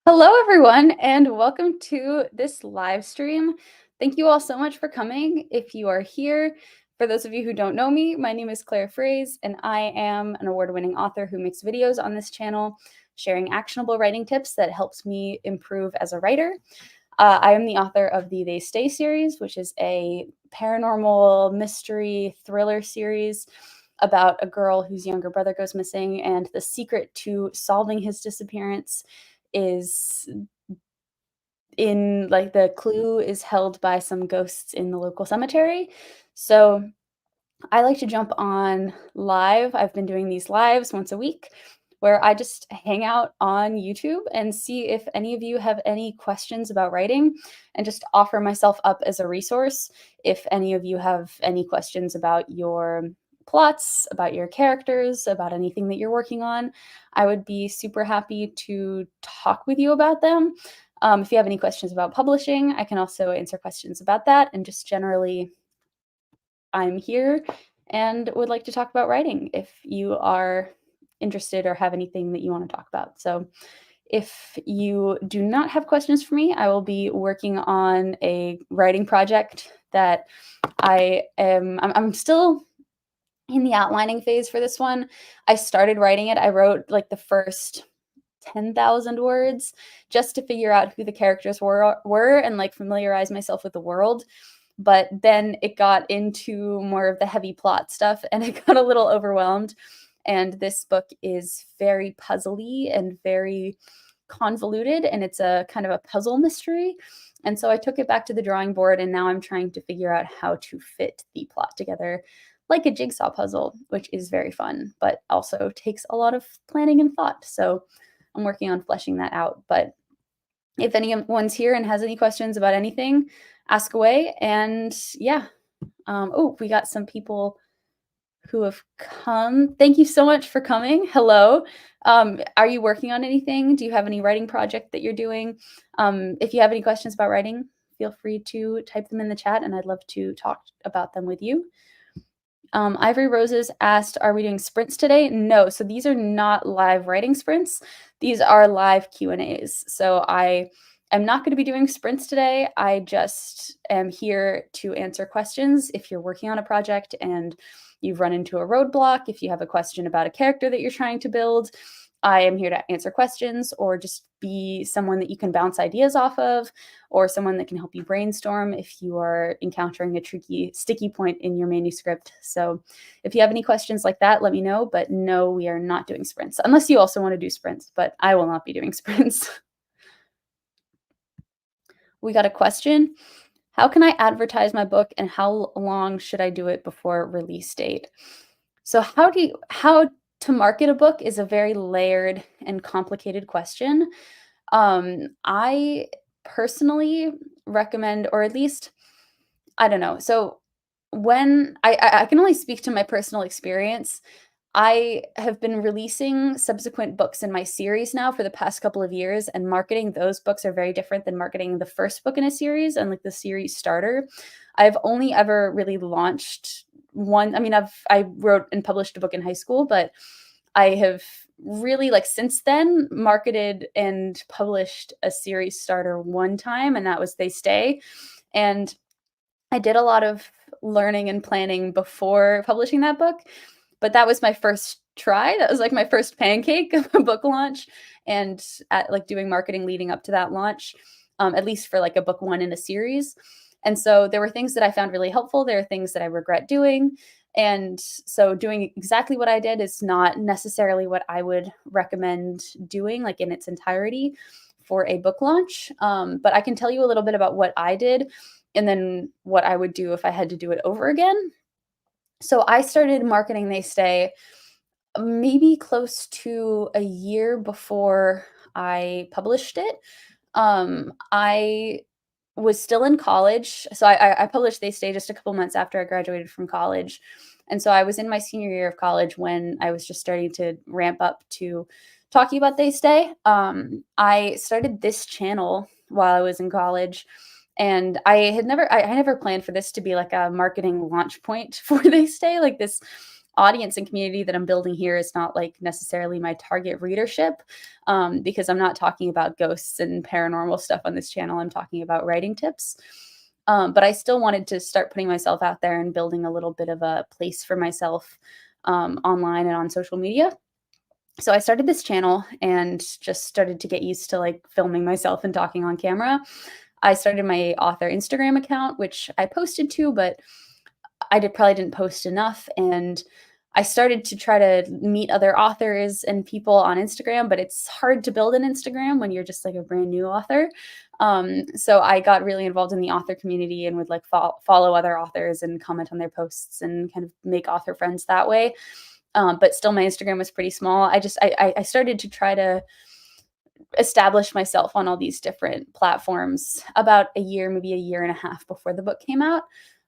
Hello, everyone, and welcome to this live stream. Thank you all so much for coming. If you are here, for those of you who don't know me, my name is Claire Fraise, and I am an award-winning author who makes videos on this channel, sharing actionable writing tips that helps me improve as a writer. I am the author of the They Stay series, which is a paranormal mystery thriller series about a girl whose younger brother goes missing, and the secret to solving his disappearance is the clue is held by some ghosts in the local cemetery. So I like to jump on live. I've been doing these lives once a week where I just hang out on YouTube and see if any of you have any questions about writing and just offer myself up as a resource. If any of you have any questions about your plots, about your characters, about anything that you're working on, I would be super happy to talk with you about them. If you have any questions about publishing, I can also answer questions about that, and just generally I'm here and would like to talk about writing if you are interested or have anything that you want to talk about. So if you do not have questions for me, I will be working on a writing project that I'm still in the outlining phase for this one. I started writing it. I wrote like the first 10,000 words just to figure out who the characters were and like familiarize myself with the world. But then it got into more of the heavy plot stuff and it got a little overwhelmed. And this book is very puzzly and very convoluted, and it's a kind of a puzzle mystery. And so I took it back to the drawing board, and now I'm trying to figure out how to fit the plot together like a jigsaw puzzle, which is very fun, but also takes a lot of planning and thought. So I'm working on fleshing that out. But if anyone's here and has any questions about anything, ask away. And yeah, oh, we got some people who have come. Thank you so much for coming. Hello. Are you working on anything? Do you have any writing project that you're doing? If you have any questions about writing, feel free to type them in the chat, and I'd love to talk about them with you. Ivory Roses asked, are we doing sprints today? No, so these are not live writing sprints. These are live Q&As. So I am not going to be doing sprints today. I just am here to answer questions. If you're working on a project and you've run into a roadblock, if you have a question about a character that you're trying to build, I am here to answer questions or just be someone that you can bounce ideas off of, or someone that can help you brainstorm if you are encountering a tricky, sticky point in your manuscript. So if you have any questions like that, let me know. But no, we are not doing sprints, unless you also want to do sprints, but I will not be doing sprints. We got a question. How can I advertise my book, and how long should I do it before release date? So how to market a book is a very layered and complicated question. I personally recommend, or at least, I don't know. So when I can only speak to my personal experience. I have been releasing subsequent books in my series now for the past couple of years, and marketing those books are very different than marketing the first book in a series and like the series starter. I've only ever really launched one. I mean, I wrote and published a book in high school, but I have really, like, since then marketed and published a series starter one time, and that was They Stay. And I did a lot of learning and planning before publishing that book, but that was my first try. That was like my first pancake of a book launch, and at like doing marketing leading up to that launch, at least for like a book one in a series. And so there were things that I found really helpful. There are things that I regret doing. And so doing exactly what I did is not necessarily what I would recommend doing like in its entirety for a book launch. But I can tell you a little bit about what I did and then what I would do if I had to do it over again. So I started marketing They Stay maybe close to a year before I published it. I was still in college. So I published They Stay just a couple months after I graduated from college. And so I was in my senior year of college when I was just starting to ramp up to talking about They Stay. I started this channel while I was in college. And I never planned for this to be like a marketing launch point for They Stay. Like this, audience and community that I'm building here is not like necessarily my target readership, because I'm not talking about ghosts and paranormal stuff on this channel. I'm talking about writing tips. But I still wanted to start putting myself out there and building a little bit of a place for myself online and on social media. So I started this channel and just started to get used to like filming myself and talking on camera. I started my author Instagram account, which I posted to, but probably didn't post enough. And I started to try to meet other authors and people on Instagram, but it's hard to build an Instagram when you're just like a brand new author. So I got really involved in the author community and would like follow other authors and comment on their posts and kind of make author friends that way. But still, my Instagram was pretty small. I started to try to establish myself on all these different platforms about a year, maybe a year and a half before the book came out.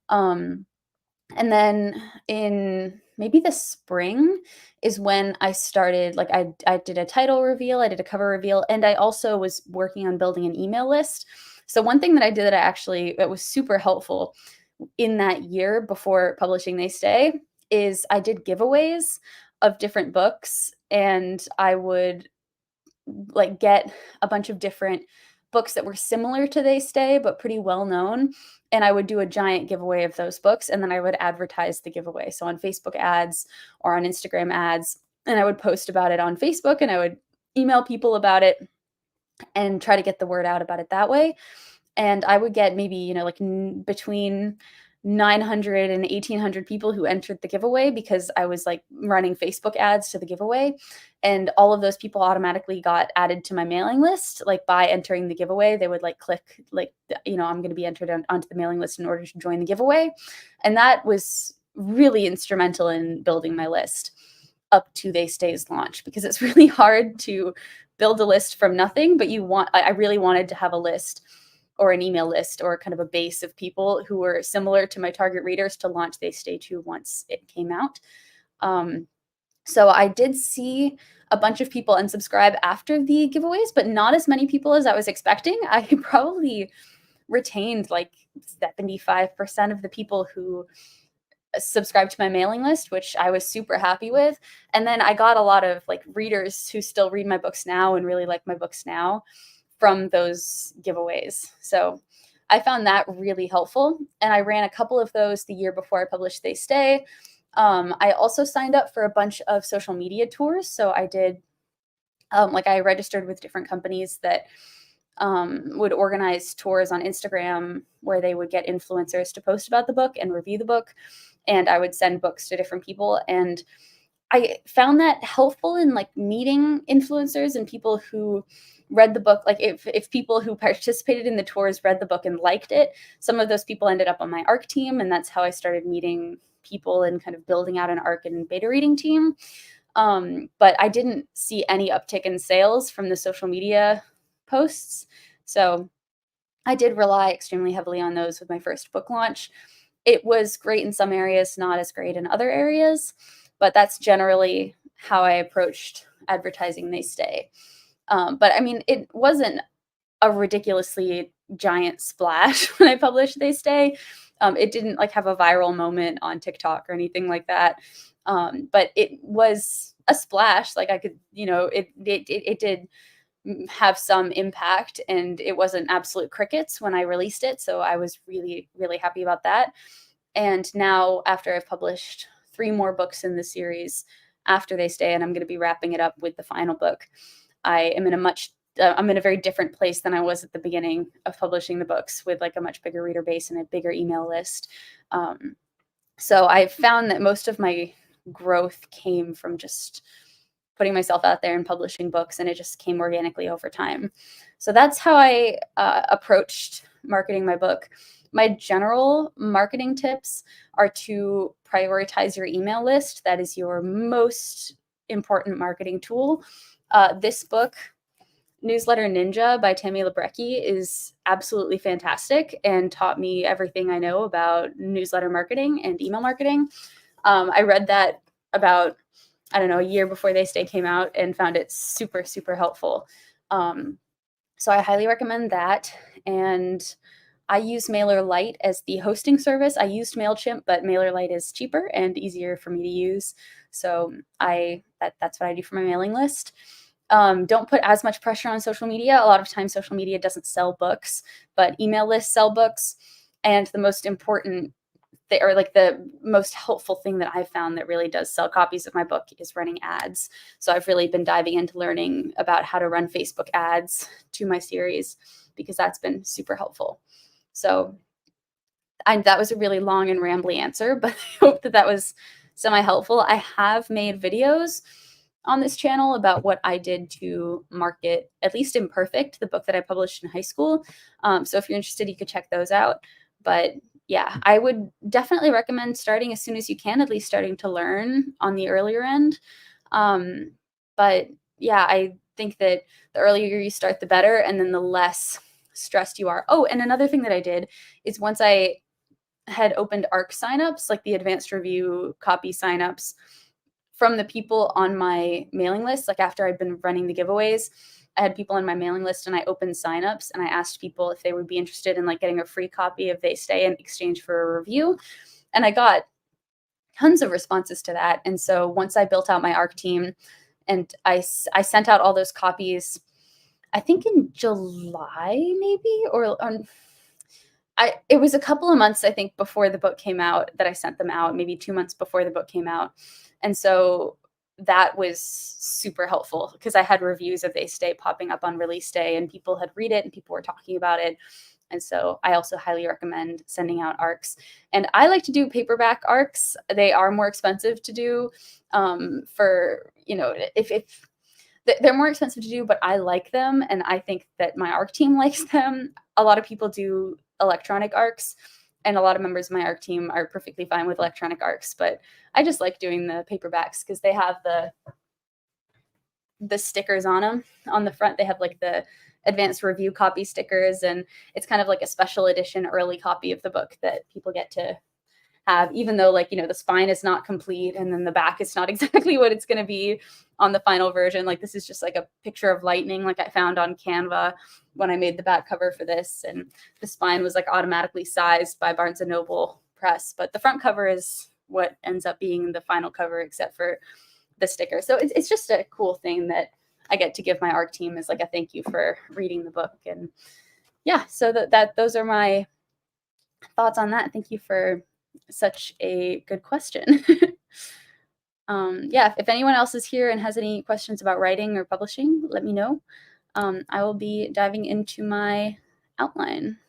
And then in maybe the spring is when I started, like I did a title reveal, I did a cover reveal, and I also was working on building an email list. So one thing that I did that was super helpful in that year before publishing They Stay is I did giveaways of different books, and I would like get a bunch of different books that were similar to They Stay but pretty well known, and I would do a giant giveaway of those books, and then I would advertise the giveaway, so on Facebook ads or on Instagram ads, and I would post about it on Facebook, and I would email people about it and try to get the word out about it that way. And I would get maybe, like between 900 and 1,800 people who entered the giveaway because I was like running Facebook ads to the giveaway. And all of those people automatically got added to my mailing list. Like by entering the giveaway, they would like click like, I'm going to be entered onto the mailing list in order to join the giveaway. And that was really instrumental in building my list up to They Stay's launch, because it's really hard to build a list from nothing, but I really wanted to have a list or an email list or kind of a base of people who were similar to my target readers to launch They Stay to once it came out. So I did see a bunch of people unsubscribe after the giveaways, but not as many people as I was expecting. I probably retained like 75% of the people who subscribed to my mailing list, which I was super happy with. And then I got a lot of like readers who still read my books now and really like my books now from those giveaways. So I found that really helpful. And I ran a couple of those the year before I published They Stay. I also signed up for a bunch of social media tours. So I did, I registered with different companies that would organize tours on Instagram where they would get influencers to post about the book and review the book. And I would send books to different people. And I found that helpful in like meeting influencers and people who read the book. Like if people who participated in the tours read the book and liked it, some of those people ended up on my ARC team. And that's how I started meeting people and kind of building out an ARC and beta reading team. But I didn't see any uptick in sales from the social media posts. So I did rely extremely heavily on those with my first book launch. It was great in some areas, not as great in other areas, but that's generally how I approached advertising They Stay. But I mean, it wasn't a ridiculously giant splash when I published They Stay. It didn't like have a viral moment on TikTok or anything like that. But it was a splash. Like I could, it did have some impact, and it wasn't absolute crickets when I released it. So I was really, really happy about that. And now after I've published 3 more books in the series after They Stay, and I'm going to be wrapping it up with the final book, I am in I'm in a very different place than I was at the beginning of publishing the books, with like a much bigger reader base and a bigger email list. So I've found that most of my growth came from just putting myself out there and publishing books, and it just came organically over time. So that's how I approached marketing my book. My general marketing tips are to prioritize your email list. That is your most important marketing tool. This book, Newsletter Ninja by Tammy Labrecki, is absolutely fantastic and taught me everything I know about newsletter marketing and email marketing. I read that about, a year before They Stay came out and found it super, super helpful. So I highly recommend that. And I use MailerLite as the hosting service. I used MailChimp, but MailerLite is cheaper and easier for me to use. So that's what I do for my mailing list. Don't put as much pressure on social media. A lot of times social media doesn't sell books, but email lists sell books. And the most important or like the most helpful thing that I've found that really does sell copies of my book is running ads. So I've really been diving into learning about how to run Facebook ads to my series because that's been super helpful. So that was a really long and rambly answer, but I hope that that was semi-helpful. I have made videos on this channel about what I did to market, at least Imperfect, the book that I published in high school. So if you're interested, you could check those out. But yeah, I would definitely recommend starting as soon as you can, at least starting to learn on the earlier end. But yeah, I think that the earlier you start, the better, and then the less stressed you are. Oh, and another thing that I did is once I had opened ARC signups, like the advanced review copy signups from the people on my mailing list, like after I'd been running the giveaways, I had people on my mailing list and I opened signups and I asked people if they would be interested in like getting a free copy of They Stay in exchange for a review. And I got tons of responses to that. And so once I built out my ARC team and I sent out all those copies, I think in July maybe, or it was a couple of months, I think, before the book came out that I sent them out, maybe 2 months before the book came out. And so that was super helpful because I had reviews of They Stay popping up on release day and people had read it and people were talking about it. And so I also highly recommend sending out ARCs. And I like to do paperback ARCs. They are more expensive to do for, if they're more expensive to do, but I like them. And I think that my ARC team likes them. A lot of people do electronic ARCs, and a lot of members of my ARC team are perfectly fine with electronic ARCs. But I just like doing the paperbacks because they have the stickers on them. On the front, they have like the advanced review copy stickers, and it's kind of like a special edition early copy of the book that people get to have, even though the spine is not complete and then the back is not exactly what it's going to be on the final version. Like this is just like a picture of lightning like I found on Canva when I made the back cover for this, and the spine was like automatically sized by Barnes and Noble Press, but the front cover is what ends up being the final cover except for the sticker. So it's just a cool thing that I get to give my ARC team as like a thank you for reading the book. And yeah, so those are my thoughts on that. Thank you for such a good question. Yeah, if anyone else is here and has any questions about writing or publishing, let me know. I will be diving into my outline.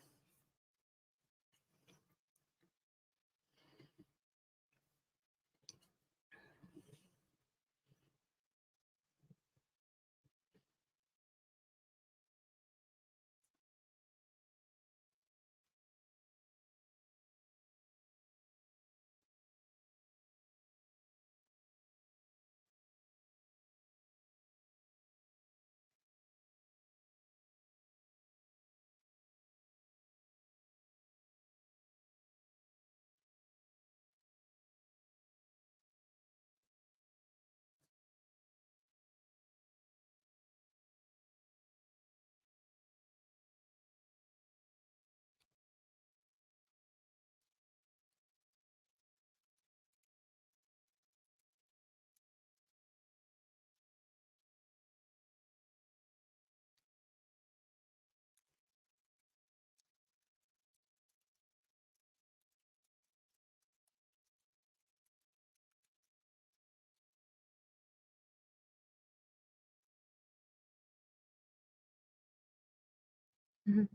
Mhm.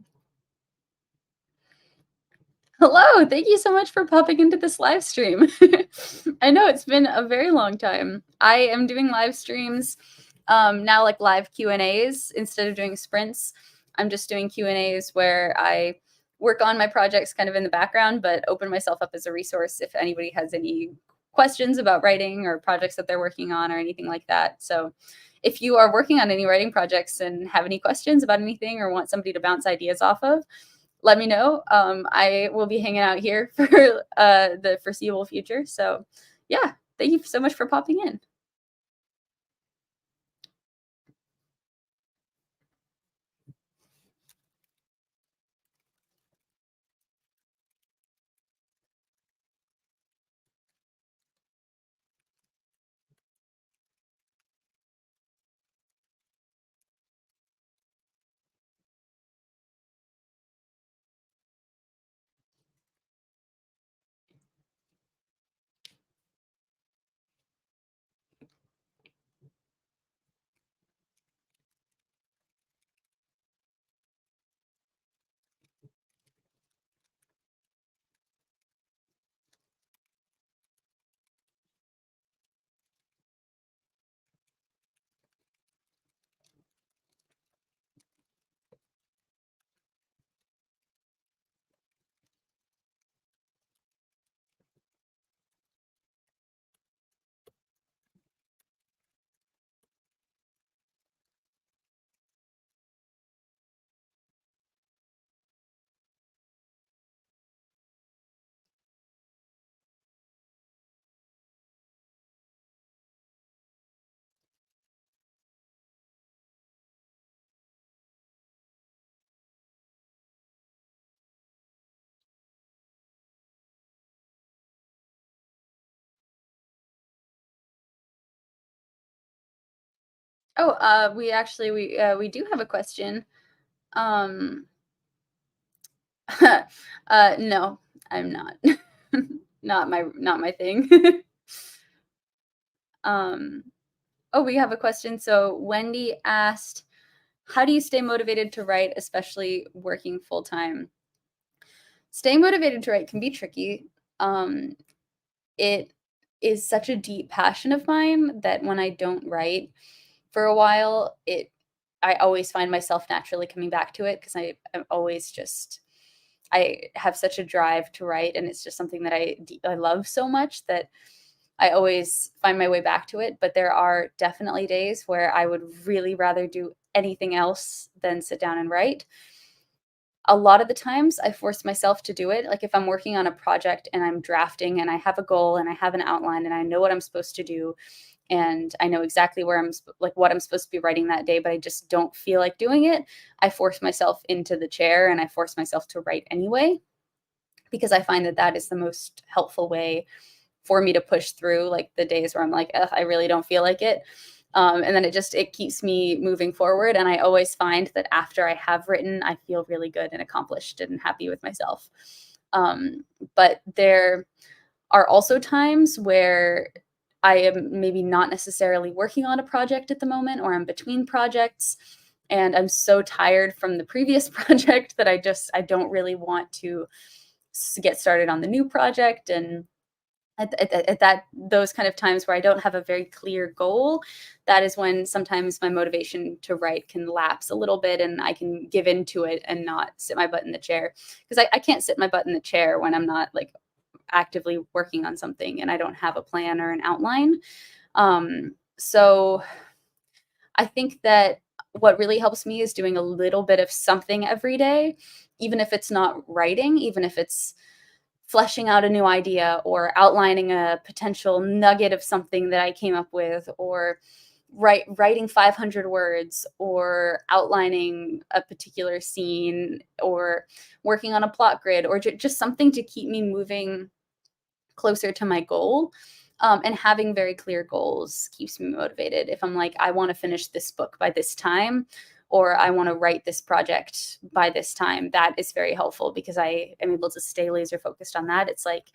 Hello, thank you so much for popping into this live stream. I know it's been a very long time. I am doing live streams now, like live Q&As instead of doing sprints. I'm just doing Q&As where I work on my projects kind of in the background, but open myself up as a resource if anybody has any questions about writing or projects that they're working on or anything like that. So if you are working on any writing projects and have any questions about anything or want somebody to bounce ideas off of, let me know. I will be hanging out here for the foreseeable future. So yeah, thank you so much for popping in. Oh, we do have a question. Um, no, I'm not. Not my thing. Um, oh, we have a question. So Wendy asked, "How do you stay motivated to write, especially working full time?" Staying motivated to write can be tricky. Um, it is such a deep passion of mine that when I don't write for a while, I always find myself naturally coming back to it because I'm always just I have such a drive to write, and it's just something that I love so much that I always find my way back to it. But there are definitely days where I would really rather do anything else than sit down and write. A lot of the times I force myself to do it. Like if I'm working on a project and I'm drafting and I have a goal and I have an outline and I know what I'm supposed to do and I know exactly where like what I'm supposed to be writing that day, but I just don't feel like doing it, I force myself into the chair and I force myself to write anyway because I find that that is the most helpful way for me to push through like the days where I'm like, ugh, I really don't feel like it. And then it keeps me moving forward. And I always find that after I have written, I feel really good and accomplished and happy with myself. Um, but there are also times where I am maybe not necessarily working on a project at the moment, or I'm between projects and I'm so tired from the previous project that I don't really want to get started on the new project. And at that those kind of times where I don't have a very clear goal, that is when sometimes my motivation to write can lapse a little bit and I can give into it and not sit my butt in the chair. Because I can't sit my butt in the chair when I'm not like actively working on something and I don't have a plan or an outline. So I think that what really helps me is doing a little bit of something every day, even if it's not writing, even if it's fleshing out a new idea or outlining a potential nugget of something that I came up with, or writing 500 words, or outlining a particular scene, or working on a plot grid, or just something to keep me moving closer to my goal. And having very clear goals keeps me motivated. If I'm like, I want to finish this book by this time, or I want to write this project by this time, that is very helpful because I am able to stay laser focused on that. It's like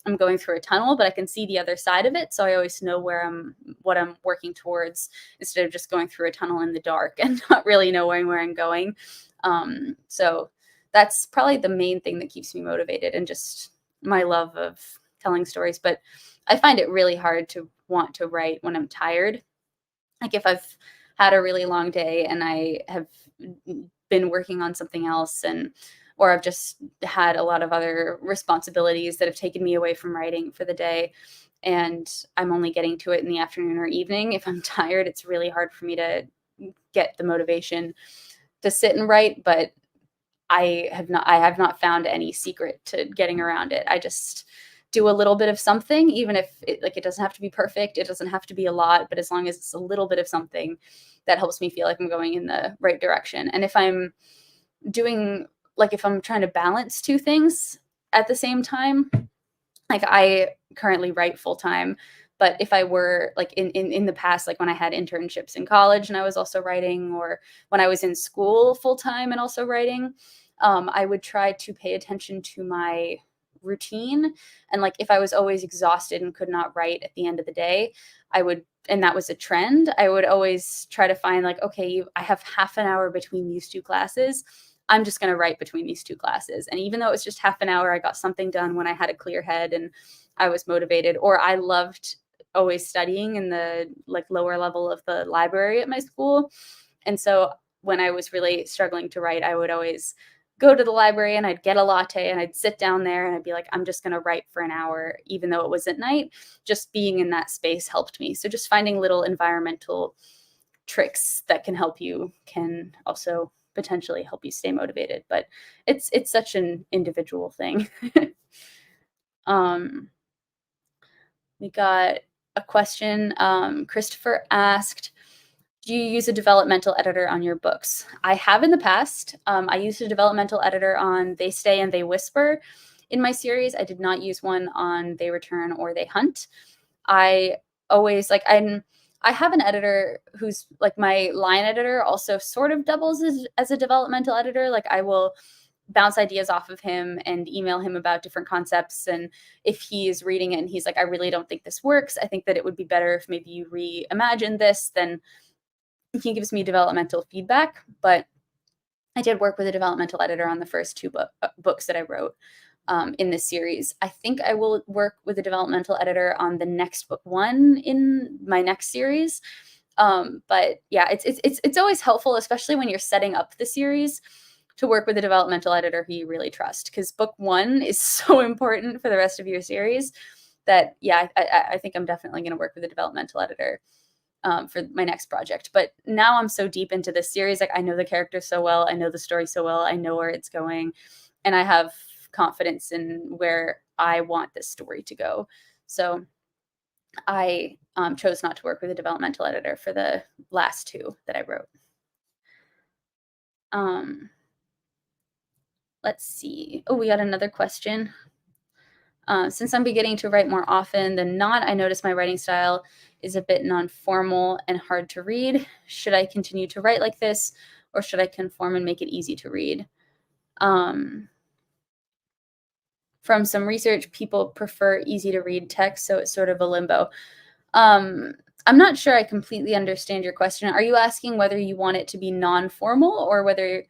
I'm going through a tunnel, but I can see the other side of it. So I always know what I'm working towards instead of just going through a tunnel in the dark and not really knowing where I'm going. So that's probably the main thing that keeps me motivated, and just my love of telling stories. But I find it really hard to want to write when I'm tired. Like if I've had a really long day and I have been working on something else, and or I've just had a lot of other responsibilities that have taken me away from writing for the day and I'm only getting to it in the afternoon or evening. If I'm tired, it's really hard for me to get the motivation to sit and write, but I have not found any secret to getting around it. I just do a little bit of something, even if it doesn't have to be perfect. It doesn't have to be a lot, but as long as it's a little bit of something, that helps me feel like I'm going in the right direction. And if I'm doing if I'm trying to balance two things at the same time, like I currently write full time, but if I were like in the past, like when I had internships in college and I was also writing, or when I was in school full time and also writing, I would try to pay attention to my routine. And like if I was always exhausted and could not write at the end of the day, I would, and that was a trend, I would always try to find like, okay, I have half an hour between these two classes. I'm just going to write between these two classes. And even though it was just half an hour, I got something done when I had a clear head and I was motivated. Or I loved always studying in the like lower level of the library at my school. And so when I was really struggling to write, I would always go to the library and I'd get a latte and I'd sit down there and I'd be like, I'm just going to write for an hour, even though it was at night. Just being in that space helped me. So just finding little environmental tricks that can help you can also potentially help you stay motivated. But it's such an individual thing. um, we got a question. Christopher asked, do you use a developmental editor on your books? I have in the past. I used a developmental editor on They Stay and They Whisper in my series. I did not use one on They Return or They Hunt. I always like I have an editor who's like my line editor also sort of doubles as a developmental editor. Like I will bounce ideas off of him and email him about different concepts. And if he is reading it and he's like, I really don't think this works, I think that it would be better if maybe you reimagine this, then he gives me developmental feedback. But I did work with a developmental editor on the first two books that I wrote in this series. I think I will work with a developmental editor on the next book one in my next series. But yeah, it's always helpful, especially when you're setting up the series, to work with a developmental editor who you really trust, because book one is so important for the rest of your series that, yeah, I think I'm definitely going to work with a developmental editor for my next project. But now I'm so deep into this series, like I know the characters so well, I know the story so well, I know where it's going, and I have confidence in where I want this story to go. So I chose not to work with a developmental editor for the last two that I wrote. Let's see. Oh, we got another question. Since I'm beginning to write more often than not, I notice my writing style is a bit non-formal and hard to read. Should I continue to write like this, or should I conform and make it easy to read? From some research, people prefer easy to read text, so it's sort of a limbo. I'm not sure I completely understand your question. Are you asking whether you want it to be non-formal, or whether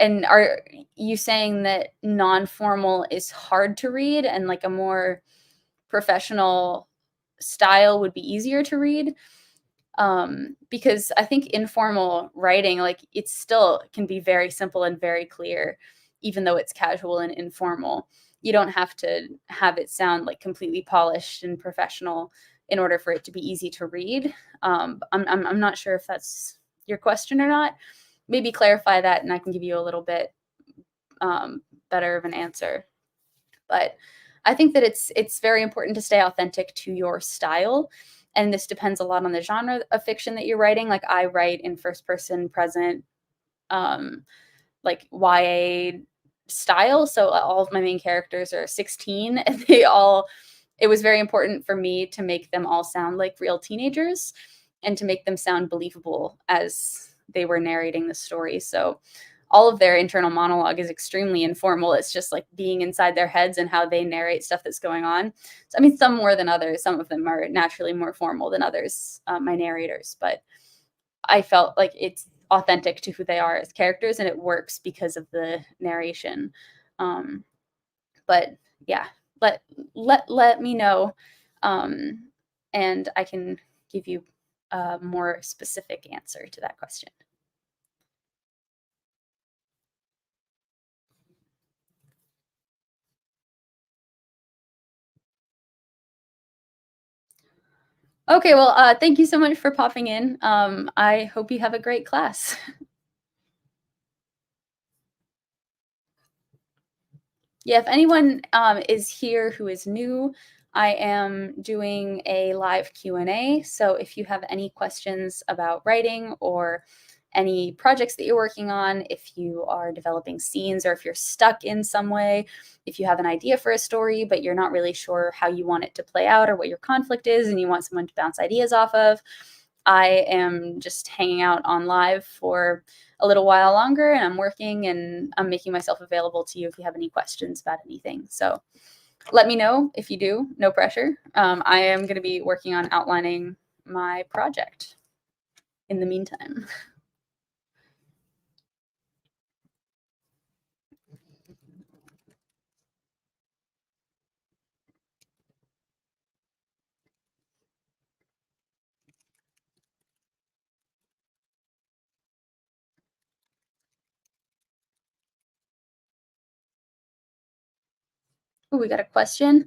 are you saying that non-formal is hard to read and like a more professional style would be easier to read? Because I think informal writing, like it still can be very simple and very clear, even though it's casual and informal. You don't have to have it sound like completely polished and professional in order for it to be easy to read. I'm not sure if that's your question or not. Maybe clarify that and I can give you a little bit better of an answer. But I think that it's very important to stay authentic to your style. And this depends a lot on the genre of fiction that you're writing. Like I write in first person present, like YA style. So all of my main characters are 16 and it was very important for me to make them all sound like real teenagers and to make them sound believable as they were narrating the story. So all of their internal monologue is extremely informal. It's just like being inside their heads and how they narrate stuff that's going on. So, I mean, some more than others. Some of them are naturally more formal than others, my narrators. But I felt like it's authentic to who they are as characters, and it works because of the narration. But yeah, let me know, and I can give you a more specific answer to that question. Okay, well, thank you so much for popping in. I hope you have a great class. Yeah, if anyone is here who is new, I am doing a live Q&A. So if you have any questions about writing or any projects that you're working on, if you are developing scenes or if you're stuck in some way, if you have an idea for a story, but you're not really sure how you want it to play out or what your conflict is and you want someone to bounce ideas off of, I am just hanging out on live for a little while longer and I'm working and I'm making myself available to you if you have any questions about anything. So let me know if you do, no pressure. I am going to be working on outlining my project in the meantime. Ooh, we got a question.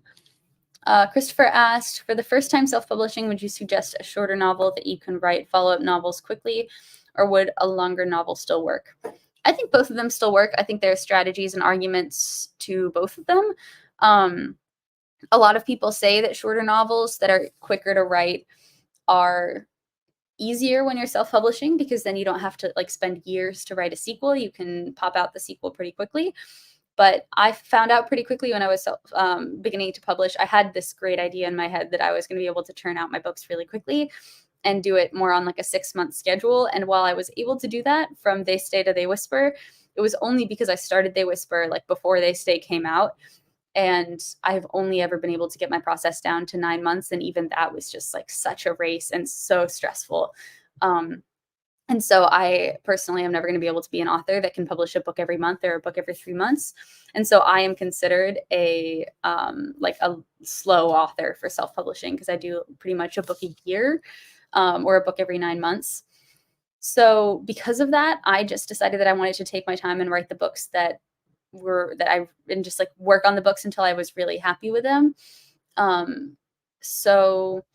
Christopher asked, for the first time self-publishing, would you suggest a shorter novel that you can write follow-up novels quickly, or would a longer novel still work? I think both of them still work. I think there are strategies and arguments to both of them. A lot of people say that shorter novels that are quicker to write are easier when you're self-publishing because then you don't have to like spend years to write a sequel. You can pop out the sequel pretty quickly. But I found out pretty quickly when I was beginning to publish, I had this great idea in my head that I was going to be able to churn out my books really quickly and do it more on like a 6-month schedule. And while I was able to do that from They Stay to They Whisper, it was only because I started They Whisper like before They Stay came out. And I've only ever been able to get my process down to 9 months. And even that was just like such a race and so stressful. And so I personally am never going to be able to be an author that can publish a book every month or a book every 3 months. And so I am considered a like a slow author for self-publishing because I do pretty much a book a year or a book every 9 months. So because of that, I just decided that I wanted to take my time and write the books that and just like work on the books until I was really happy with them. So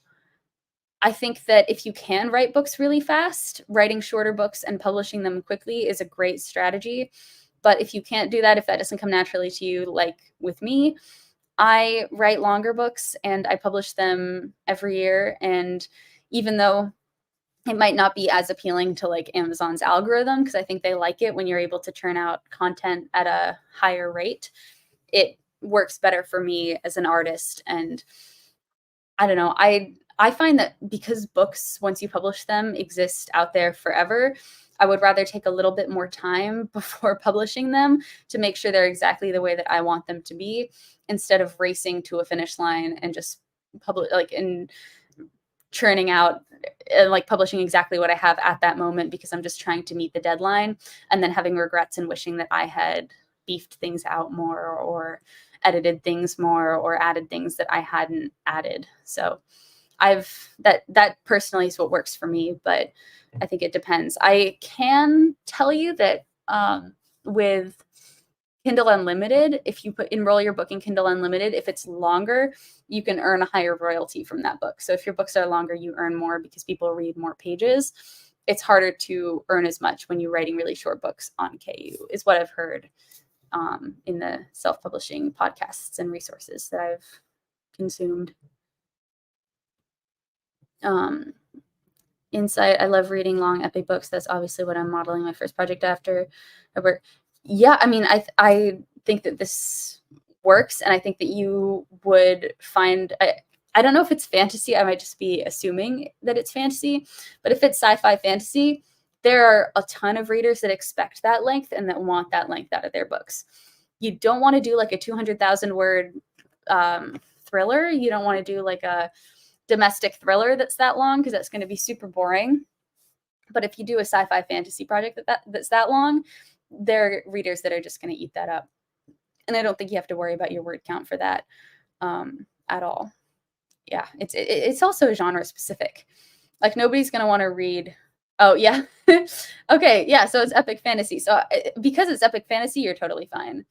I think that if you can write books really fast, writing shorter books and publishing them quickly is a great strategy. But if you can't do that, if that doesn't come naturally to you, like with me, I write longer books and I publish them every year. And even though it might not be as appealing to like Amazon's algorithm, because I think they like it when you're able to churn out content at a higher rate, it works better for me as an artist. And I don't know, I find that because books, once you publish them, exist out there forever, I would rather take a little bit more time before publishing them to make sure they're exactly the way that I want them to be, instead of racing to a finish line and just publish like and churning out and like publishing exactly what I have at that moment because I'm just trying to meet the deadline, and then having regrets and wishing that I had beefed things out more or edited things more or added things that I hadn't added. So that personally is what works for me, but I think it depends. I can tell you that with Kindle Unlimited, if you enroll your book in Kindle Unlimited, if it's longer, you can earn a higher royalty from that book. So if your books are longer, you earn more because people read more pages. It's harder to earn as much when you're writing really short books on KU, is what I've heard in the self-publishing podcasts and resources that I've consumed. Insight, I love reading long epic books. That's obviously what I'm modeling my first project after. Yeah, I mean, I think that this works, and I think that you would find, I don't know if it's fantasy, I might just be assuming that it's fantasy, but if it's sci-fi fantasy, there are a ton of readers that expect that length and that want that length out of their books. You don't want to do like a 200,000 word thriller. You don't want to do like a domestic thriller that's that long, because that's going to be super boring. But if you do a sci-fi fantasy project that's that long, there are readers that are just going to eat that up. And I don't think you have to worry about your word count for that at all. Yeah, it's also genre specific. Like nobody's going to want to read. Oh yeah. Okay, yeah, so it's epic fantasy. So because it's epic fantasy, you're totally fine.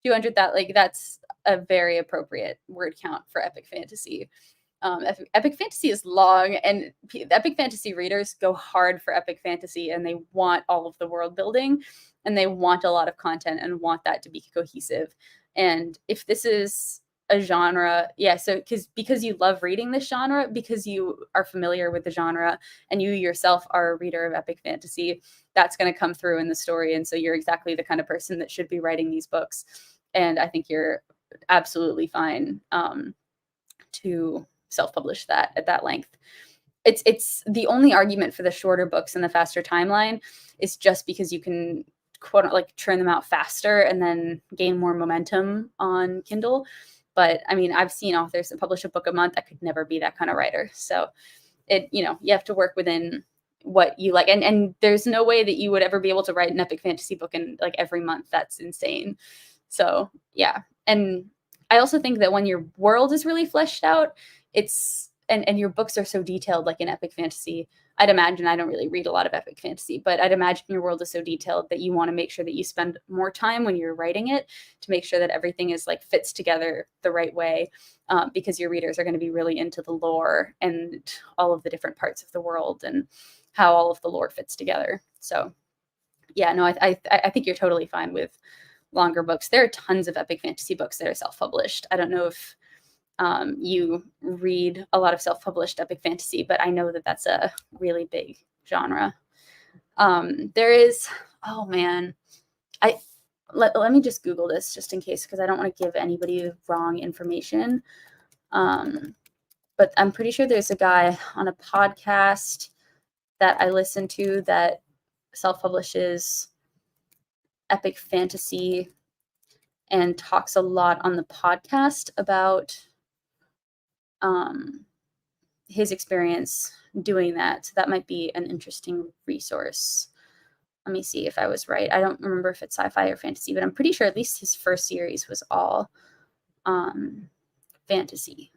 200, that's a very appropriate word count for epic fantasy. Epic fantasy is long, and epic fantasy readers go hard for epic fantasy, and they want all of the world building, and they want a lot of content and want that to be cohesive. And if this is a genre, yeah, so because you love reading this genre, because you are familiar with the genre, and you yourself are a reader of epic fantasy, that's going to come through in the story. And so you're exactly the kind of person that should be writing these books. And I think you're absolutely fine to self-publish that at that length. It's the only argument for the shorter books and the faster timeline is just because you can quote like churn them out faster and then gain more momentum on Kindle. But I mean, I've seen authors that publish a book a month. I could never be that kind of writer. So you have to work within what you like. And there's no way that you would ever be able to write an epic fantasy book in like every month. That's insane. So yeah. And I also think that when your world is really fleshed out, and your books are so detailed, like in epic fantasy, I'd imagine, I don't really read a lot of epic fantasy, but I'd imagine your world is so detailed that you want to make sure that you spend more time when you're writing it to make sure that everything is like fits together the right way, because your readers are going to be really into the lore and all of the different parts of the world and how all of the lore fits together. So yeah, no, I think you're totally fine with longer books. There are tons of epic fantasy books that are self-published. I don't know if you read a lot of self-published epic fantasy, but I know that that's a really big genre. There is, oh man, let me just Google this just in case, because I don't want to give anybody wrong information. But I'm pretty sure there's a guy on a podcast that I listen to that self-publishes epic fantasy and talks a lot on the podcast about his experience doing that. So that might be an interesting resource. Let me see if I was right. I don't remember if it's sci-fi or fantasy, but I'm pretty sure at least his first series was all fantasy.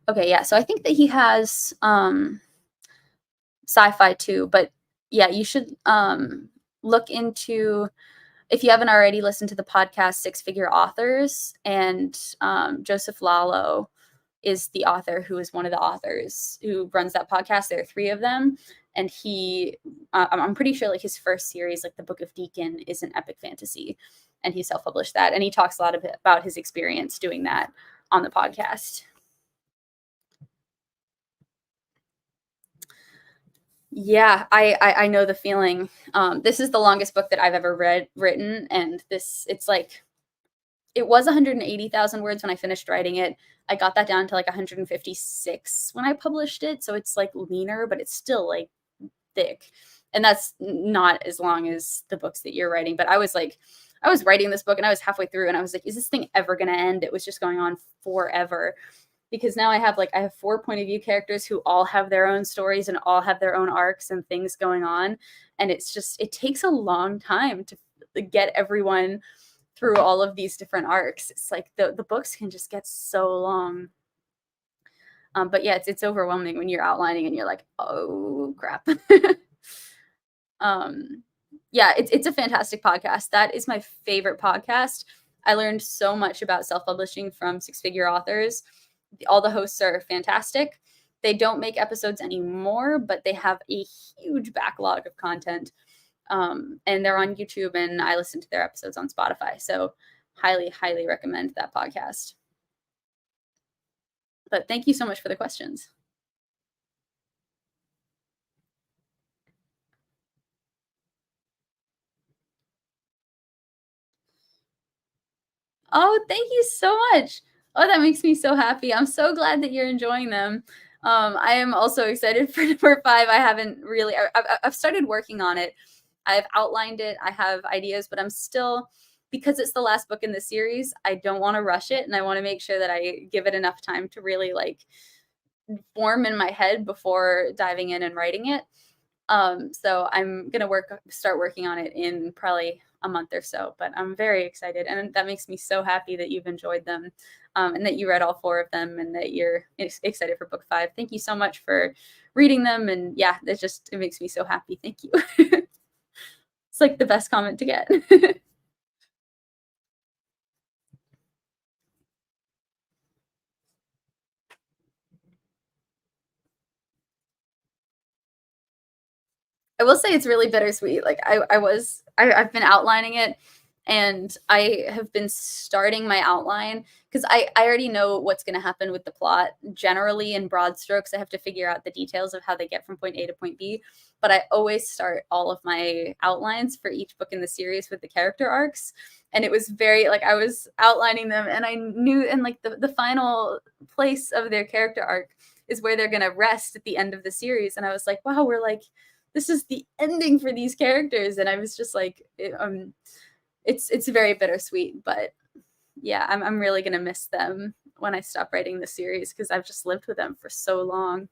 Okay, yeah. So I think that he has sci-fi too, but yeah, you should look into, if you haven't already, listened to the podcast Six Figure Authors, and Joseph Lalo is the author who is one of the authors who runs that podcast. There are 3 of them, and he, I'm pretty sure like his first series, like the Book of Deacon, is an epic fantasy, and he self-published that, and he talks a lot about his experience doing that on the podcast. Yeah, I know the feeling. This is the longest book that I've ever written, and it's like, it was 180,000 words when I finished writing it. I got that down to like 156 when I published it, so it's like leaner, but it's still like thick. And that's not as long as the books that you're writing. But I was writing this book and I was halfway through and I was like, is this thing ever going to end? It was just going on forever, because now I have 4 point of view characters who all have their own stories and all have their own arcs and things going on. And it takes a long time to get everyone through all of these different arcs. It's like the books can just get so long. But yeah, it's overwhelming when you're outlining and you're like, oh crap. Yeah, it's a fantastic podcast. That is my favorite podcast. I learned so much about self-publishing from Six Figure Authors. All the hosts are fantastic. They don't make episodes anymore, but they have a huge backlog of content. And they're on YouTube, and I listen to their episodes on Spotify. So highly, highly recommend that podcast. But thank you so much for the questions. Oh, thank you so much. Oh, that makes me so happy. I'm so glad that you're enjoying them. I am also excited for number 5. I haven't really, I've started working on it. I've outlined it. I have ideas, but I'm still, because it's the last book in the series, I don't want to rush it. And I want to make sure that I give it enough time to really like form in my head before diving in and writing it. So I'm going to start working on it in probably a month or so, but I'm very excited. And that makes me so happy that you've enjoyed them, and that you read all 4 of them, and that you're excited for book 5. Thank you so much for reading them. And yeah, it makes me so happy. Thank you. It's like the best comment to get. I will say it's really bittersweet. Like I've been outlining it, and I have been starting my outline because I already know what's going to happen with the plot. Generally, in broad strokes, I have to figure out the details of how they get from point A to point B. But I always start all of my outlines for each book in the series with the character arcs. And it was very like I was outlining them, and I knew, and like the final place of their character arc is where they're going to rest at the end of the series. And I was like, wow, we're like, this is the ending for these characters. And I was just like, it's very bittersweet, but yeah, I'm really gonna miss them when I stop writing the series, because I've just lived with them for so long.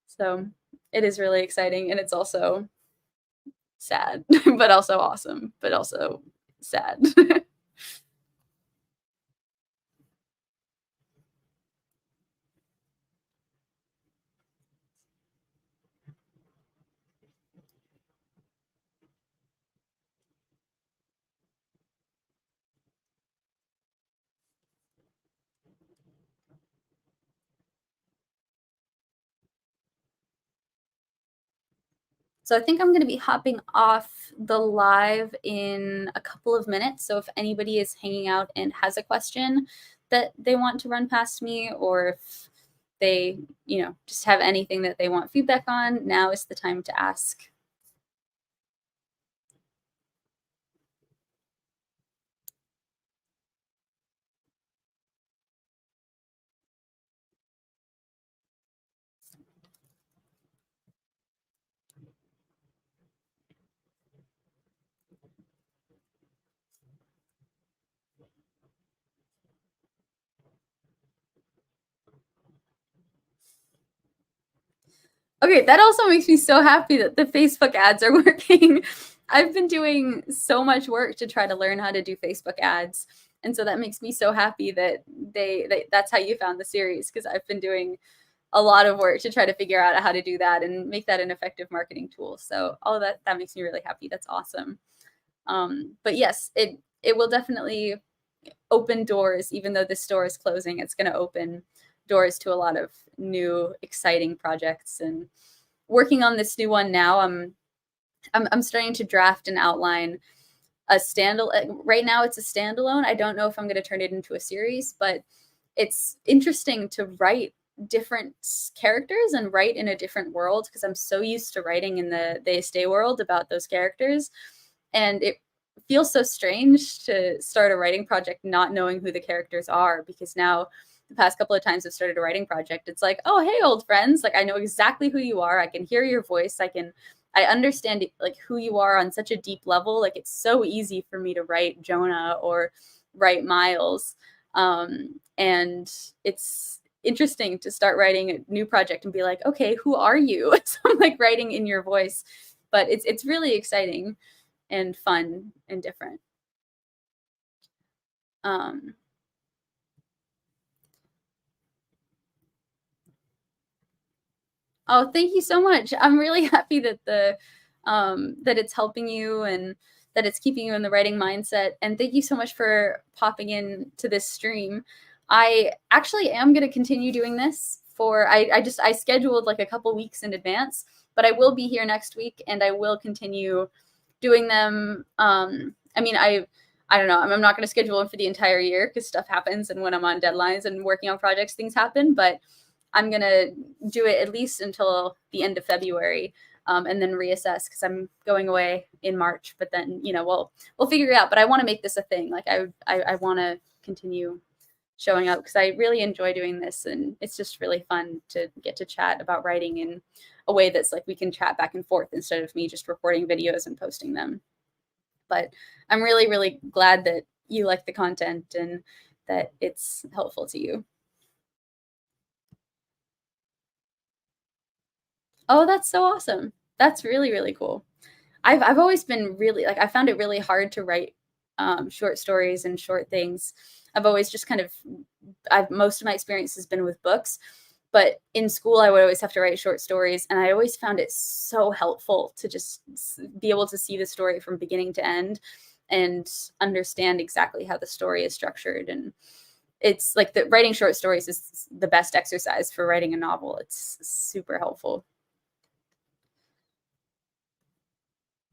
So it is really exciting, and it's also sad, but also awesome, but also sad. So I think I'm going to be hopping off the live in a couple of minutes. So if anybody is hanging out and has a question that they want to run past me, or if they, just have anything that they want feedback on, now is the time to ask. Okay, that also makes me so happy that the Facebook ads are working. I've been doing so much work to try to learn how to do Facebook ads, and so that makes me so happy that that's how you found the series, because I've been doing a lot of work to try to figure out how to do that and make that an effective marketing tool. So all of that makes me really happy. That's awesome. But yes, it will definitely open doors. Even though this store is closing, it's going to open doors to a lot of new exciting projects. And working on this new one now, I'm starting to draft and outline a standalone. Right now it's a standalone. I don't know if I'm going to turn it into a series, but it's interesting to write different characters and write in a different world, because I'm so used to writing in the They Stay world about those characters, and it feels so strange to start a writing project not knowing who the characters are, because now the past couple of times I've started a writing project, it's like, oh, hey, old friends, like I know exactly who you are. I can hear your voice. I understand like who you are on such a deep level. Like it's so easy for me to write Jonah or write Miles. And it's interesting to start writing a new project and be like, okay, who are you? So I'm like writing in your voice, but it's really exciting and fun and different. Um, oh, thank you so much. I'm really happy that that it's helping you and that it's keeping you in the writing mindset. And thank you so much for popping in to this stream. I actually am going to continue doing this for I scheduled like a couple weeks in advance, but I will be here next week and I will continue doing them. I mean, I don't know. I'm not going to schedule them for the entire year because stuff happens, and when I'm on deadlines and working on projects, things happen. But I'm gonna do it at least until the end of February, and then reassess, because I'm going away in March. But then we'll figure it out. But I want to make this a thing. Like I want to continue showing up because I really enjoy doing this, and it's just really fun to get to chat about writing in a way that's like we can chat back and forth instead of me just recording videos and posting them. But I'm really, really glad that you like the content and that it's helpful to you. Oh, that's so awesome. That's really, really cool. I've always been really like I found it really hard to write short stories and short things. I've always just kind of I've most of my experience has been with books, but in school I would always have to write short stories, and I always found it so helpful to just be able to see the story from beginning to end and understand exactly how the story is structured. And it's like the writing short stories is the best exercise for writing a novel. It's super helpful.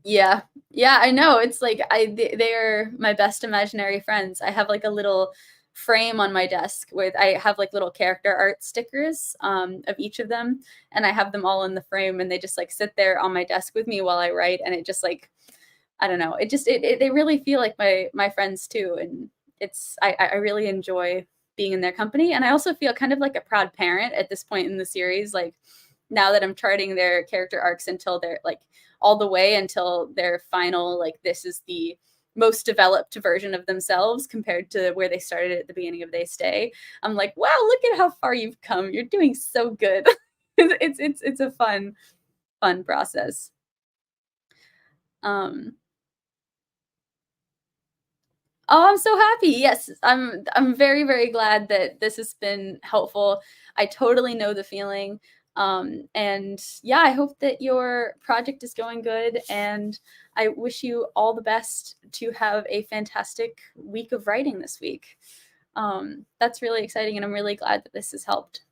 Yeah. Yeah, I know. It's like they're my best imaginary friends. I have like a little frame on my desk with I have like little character art stickers of each of them, and I have them all in the frame, and they just like sit there on my desk with me while I write, and it just like I don't know. It just they really feel like my friends too, and I really enjoy being in their company, and I also feel kind of like a proud parent at this point in the series. Like now that I'm charting their character arcs until they're like all the way until their final, like this is the most developed version of themselves compared to where they started at the beginning of They Stay. I'm like, wow, look at how far you've come. You're doing so good. It's a fun process. Um, Oh, I'm so happy. Yes, I'm very, very glad that this has been helpful. I totally know the feeling. And yeah, I hope that your project is going good, and I wish you all the best to have a fantastic week of writing this week. That's really exciting, and I'm really glad that this has helped.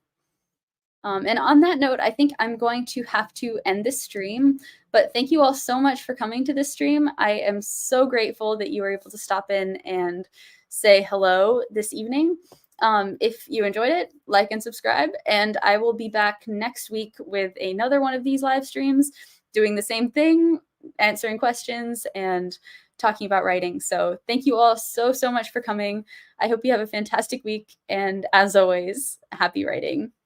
And on that note, I think I'm going to have to end this stream. But thank you all so much for coming to this stream. I am so grateful that you were able to stop in and say hello this evening. If you enjoyed it, like and subscribe. And I will be back next week with another one of these live streams, doing the same thing, answering questions and talking about writing. So thank you all so, so much for coming. I hope you have a fantastic week. And as always, happy writing.